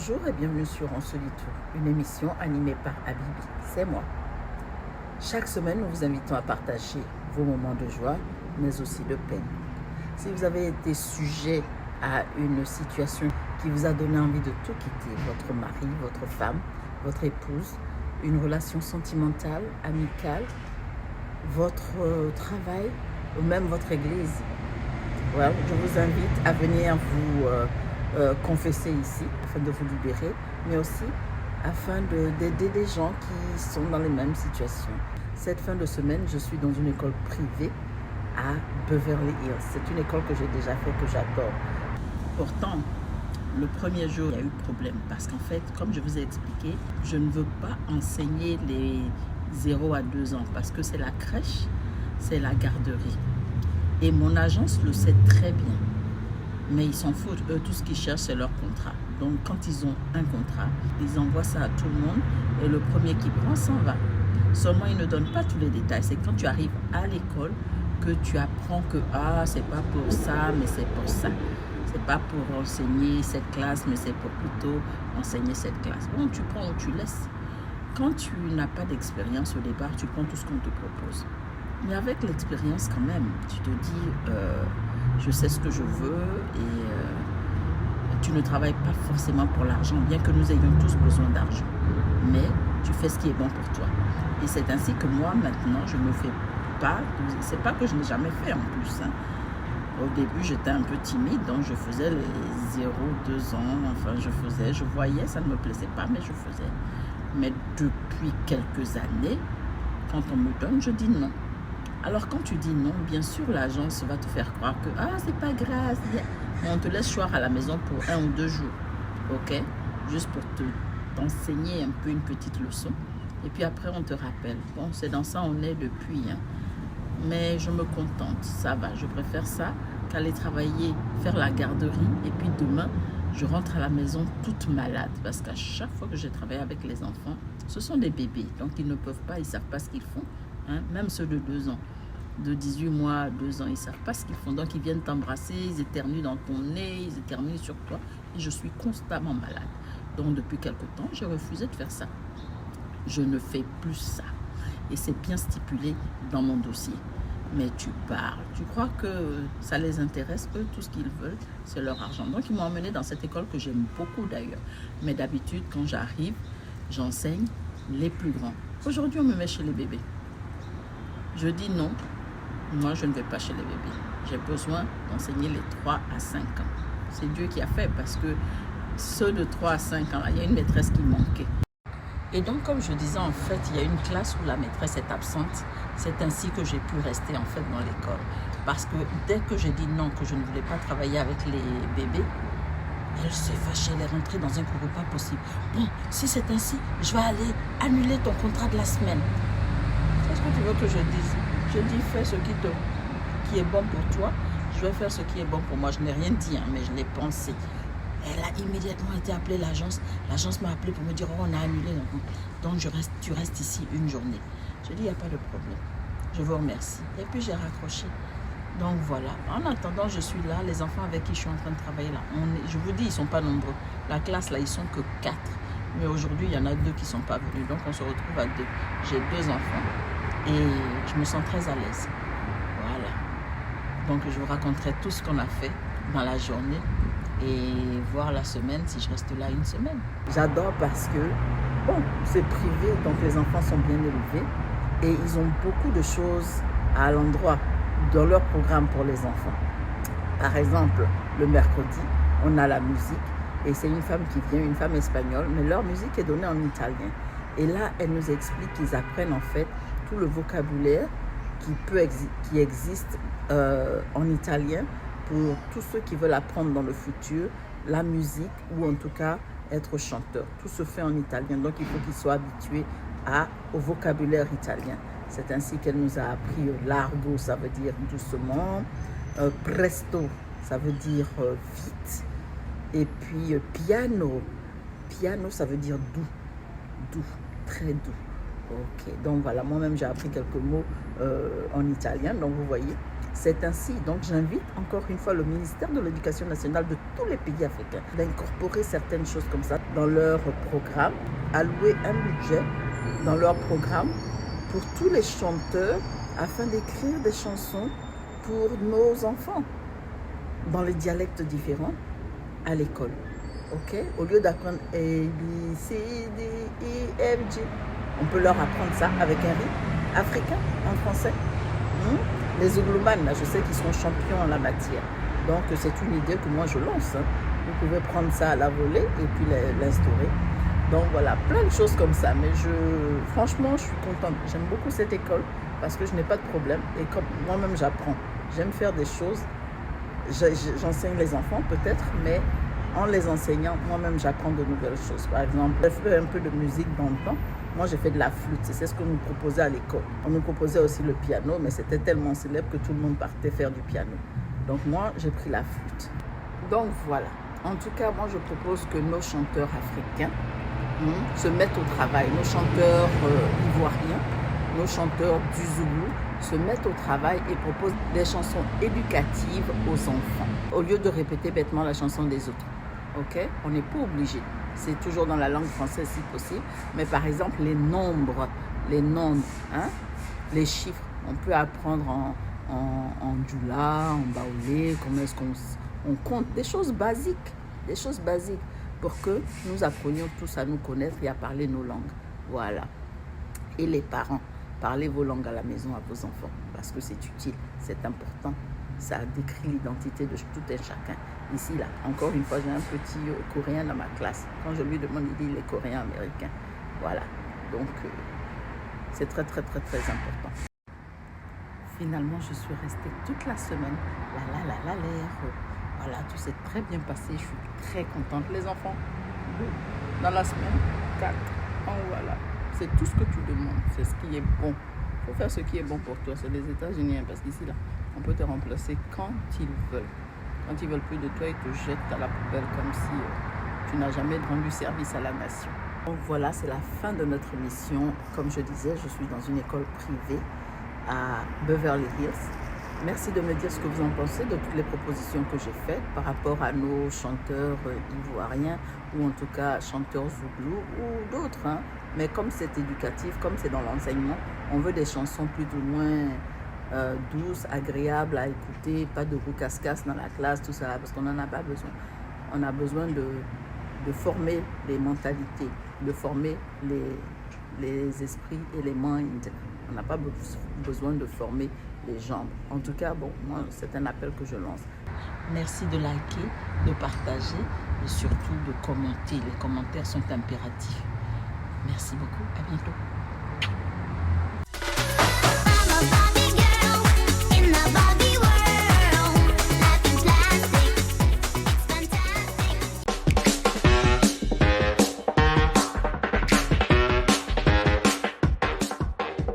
Bonjour et bienvenue sur On se dit tout, une émission animée par Habibi, c'est moi. Chaque semaine, nous vous invitons à partager vos moments de joie, mais aussi de peine. Si vous avez été sujet à une situation qui vous a donné envie de tout quitter, votre mari, votre femme, votre épouse, une relation sentimentale, amicale, votre travail ou même votre église, voilà, je vous invite à venir vous confesser ici afin de vous libérer, mais aussi afin d'aider des gens qui sont dans les mêmes situations. Cette fin de semaine, je suis dans une école privée à Beverly Hills. C'est une école que j'ai déjà faite, que j'adore. Pourtant, le premier jour, il y a eu problème parce qu'en fait, comme je vous ai expliqué, je ne veux pas enseigner les 0 à 2 ans parce que c'est la crèche, c'est la garderie. Et mon agence le sait très bien. Mais ils s'en foutent. Eux, tout ce qu'ils cherchent, c'est leur contrat. Donc, quand ils ont un contrat, ils envoient ça à tout le monde. Et le premier qui prend s'en va. Seulement, ils ne donnent pas tous les détails. C'est quand tu arrives à l'école que tu apprends que c'est pas pour ça, mais c'est pour ça. C'est pas pour enseigner cette classe, mais c'est pour plutôt enseigner cette classe. Bon, tu prends ou tu laisses. Quand tu n'as pas d'expérience au départ, tu prends tout ce qu'on te propose. Mais avec l'expérience quand même, tu te dis, je sais ce que je veux et tu ne travailles pas forcément pour l'argent, bien que nous ayons tous besoin d'argent. Mais tu fais ce qui est bon pour toi. Et c'est ainsi que moi, maintenant, je ne fais pas, c'est pas que je n'ai jamais fait en plus. Au début, j'étais un peu timide, donc je faisais les 0-2 ans, enfin je voyais, ça ne me plaisait pas, mais je faisais. Mais depuis quelques années, quand on me donne, je dis non. Alors quand tu dis non, bien sûr l'agence va te faire croire que c'est pas grave, mais on te laisse choir à la maison pour 1 ou 2 jours, ok, juste pour t'enseigner un peu une petite leçon, et puis après on te rappelle. Bon, c'est dans ça on est depuis, mais je me contente, ça va, je préfère ça qu'aller travailler, faire la garderie, et puis demain je rentre à la maison toute malade, parce qu'à chaque fois que j'ai travaillé avec les enfants, ce sont des bébés, donc ils ne peuvent pas, ils savent pas ce qu'ils font. Même ceux de 2 ans, de 18 mois à 2 ans, ils ne savent pas ce qu'ils font. Donc, ils viennent t'embrasser, ils éternuent dans ton nez, ils éternuent sur toi. Et je suis constamment malade. Donc, depuis quelque temps, j'ai refusé de faire ça. Je ne fais plus ça. Et c'est bien stipulé dans mon dossier. Mais tu parles. Tu crois que ça les intéresse? Eux, tout ce qu'ils veulent, c'est leur argent. Donc, ils m'ont emmené dans cette école que j'aime beaucoup d'ailleurs. Mais d'habitude, quand j'arrive, j'enseigne les plus grands. Aujourd'hui, on me met chez les bébés. Je dis non, moi je ne vais pas chez les bébés. J'ai besoin d'enseigner les 3 à 5 ans. C'est Dieu qui a fait parce que ceux de 3 à 5 ans, il y a une maîtresse qui manquait. Et donc comme je disais, en fait, il y a une classe où la maîtresse est absente. C'est ainsi que j'ai pu rester en fait dans l'école. Parce que dès que j'ai dit non, que je ne voulais pas travailler avec les bébés, elle s'est fâchée, elle est rentrée dans un courroux pas possible. Bon, si c'est ainsi, je vais aller annuler ton contrat de la semaine. Qu'est-ce que tu veux que je dise? Je dis, fais ce qui est bon pour toi. Je vais faire ce qui est bon pour moi. Je n'ai rien dit, mais je l'ai pensé. Elle a immédiatement été appelée l'agence. L'agence m'a appelé pour me dire, on a annulé. Donc, tu restes ici une journée. Je dis, il n'y a pas de problème. Je vous remercie. Et puis, j'ai raccroché. Donc, voilà. En attendant, je suis là. Les enfants avec qui je suis en train de travailler là, je vous dis, ils ne sont pas nombreux. La classe, là, ils sont que 4. Mais aujourd'hui, il y en a 2 qui ne sont pas venus. Donc, on se retrouve à 2. J'ai 2 enfants. Et je me sens très à l'aise. Voilà. Donc, je vous raconterai tout ce qu'on a fait dans la journée et voir la semaine si je reste là une semaine. J'adore parce que, c'est privé, donc les enfants sont bien élevés et ils ont beaucoup de choses à l'endroit dans leur programme pour les enfants. Par exemple, le mercredi, on a la musique et c'est une femme qui vient, une femme espagnole, mais leur musique est donnée en italien. Et là, elle nous explique qu'ils apprennent en fait tout le vocabulaire qui existe en italien pour tous ceux qui veulent apprendre dans le futur la musique ou en tout cas être chanteur. Tout se fait en italien, donc il faut qu'ils soient habitués au vocabulaire italien. C'est ainsi qu'elle nous a appris largo, ça veut dire doucement, presto, ça veut dire vite, et puis piano, ça veut dire doux, très doux. Ok, donc voilà, moi-même j'ai appris quelques mots en italien, donc vous voyez, c'est ainsi. Donc j'invite encore une fois le ministère de l'Éducation nationale de tous les pays africains d'incorporer certaines choses comme ça dans leur programme, allouer un budget dans leur programme pour tous les chanteurs afin d'écrire des chansons pour nos enfants dans les dialectes différents à l'école. Ok? Au lieu d'apprendre A, B, C, D, E, F, G, on peut leur apprendre ça avec un rythme africain en français. Les Zougloumanes, là, je sais qu'ils sont champions en la matière. Donc, c'est une idée que moi, je lance. Vous pouvez prendre ça à la volée et puis l'instaurer. Donc, voilà, plein de choses comme ça. Mais franchement, je suis contente. J'aime beaucoup cette école parce que je n'ai pas de problème. Et comme moi-même, j'apprends. J'aime faire des choses. J'enseigne les enfants, peut-être, mais en les enseignant, moi-même, j'apprends de nouvelles choses. Par exemple, j'ai fait un peu de musique dans le temps. Moi, j'ai fait de la flûte. C'est ce qu'on nous proposait à l'école. On nous proposait aussi le piano, mais c'était tellement célèbre que tout le monde partait faire du piano. Donc, moi, j'ai pris la flûte. Donc, voilà. En tout cas, moi, je propose que nos chanteurs africains se mettent au travail. Nos chanteurs ivoiriens, nos chanteurs du Zoulou se mettent au travail et proposent des chansons éducatives aux enfants. Au lieu de répéter bêtement la chanson des autres. Ok? On n'est pas obligé. C'est toujours dans la langue française si possible. Mais par exemple, les nombres, les chiffres, on peut apprendre en djoula, en baoulé, comment est-ce qu'on compte, des choses basiques pour que nous apprenions tous à nous connaître et à parler nos langues. Voilà. Et les parents, parlez vos langues à la maison à vos enfants parce que c'est utile, c'est important. Ça décrit l'identité de tout un chacun. Ici, là, encore une fois, j'ai un petit Coréen dans ma classe. Quand je lui demande, il dit il est coréen américain. Voilà. Donc, c'est très, très, très, très important. Finalement, je suis restée toute la semaine. Voilà, tout s'est très bien passé. Je suis très contente. Les enfants, dans la semaine, 4. Voilà. C'est tout ce que tu demandes. C'est ce qui est bon. Il faut faire ce qui est bon pour toi. C'est les États-Unis, parce qu'ici, là, on peut te remplacer quand ils veulent. Quand ils ne veulent plus de toi, ils te jettent à la poubelle comme si tu n'as jamais rendu service à la nation. Donc voilà, c'est la fin de notre mission. Comme je disais, je suis dans une école privée à Beverly Hills. Merci de me dire ce que vous en pensez de toutes les propositions que j'ai faites par rapport à nos chanteurs ivoiriens ou en tout cas chanteurs zouglou ou d'autres. Mais comme c'est éducatif, comme c'est dans l'enseignement, on veut des chansons plus ou moins douces, agréables à écouter, pas de roucasse-casse dans la classe, tout ça, parce qu'on n'en a pas besoin. On a besoin de former les mentalités, de former les esprits et les minds. On n'a pas besoin de former les jambes. En tout cas, bon, moi, c'est un appel que je lance. Merci de liker, de partager et surtout de commenter. Les commentaires sont impératifs. Merci beaucoup. À bientôt.